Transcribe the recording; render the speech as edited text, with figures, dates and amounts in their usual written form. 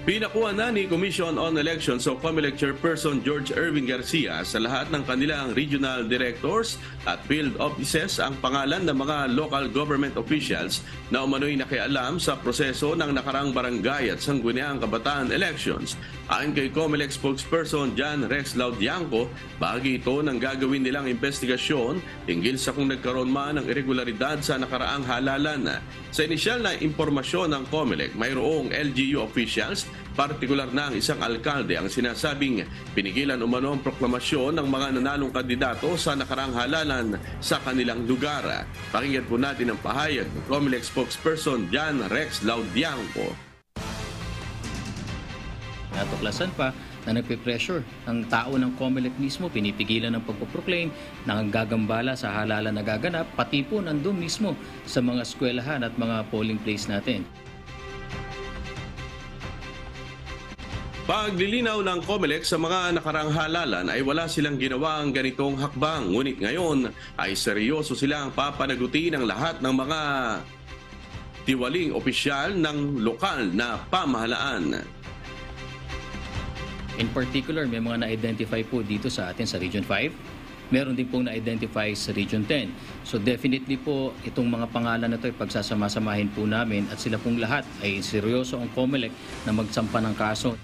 Pinakuha na ni Commission on Elections o COMELEC Chairperson George Erwin Garcia sa lahat ng kanilang regional directors at field offices ang pangalan ng mga local government officials na umano'y nakialam sa proseso ng nakarang barangay at sangguniang kabataan elections. Ayon kay COMELEC spokesperson John Rex Laudianco, bahagi ito ng gagawin nilang investigasyon tinggil sa kung nagkaroon man ng irregularidad sa nakaraang halalan. Sa inisyal na impormasyon ng COMELEC, mayroong LGU officials, partikular na ang isang alkalde ang sinasabing pinigilan umano ang proklamasyon ng mga nanalong kandidato sa nakarang halalan sa kanilang lugar. Pakinggan po natin ang pahayag ng COMELEC spokesperson John Rex Laudianco. Natuklasan pa na nagpe-pressure ang tao ng COMELEC mismo, pinipigilan ng pagpoproclaim na ang gagambala sa halalan na gaganap, pati po nandun mismo sa mga eskwelahan at mga polling place natin. Paglilinaw ng COMELEC sa mga nakarang halalan ay wala silang ginawa ang ganitong hakbang. Ngunit ngayon ay seryoso silang papanagutin ang lahat ng mga tiwaling opisyal ng lokal na pamahalaan. In particular, may mga na-identify po dito sa atin sa Region 5. Meron din pong na-identify sa Region 10. So definitely po, itong mga pangalan na ito ay pagsasama-samahin po namin at sila pong lahat ay seryoso ang COMELEC na magsampa ng kaso.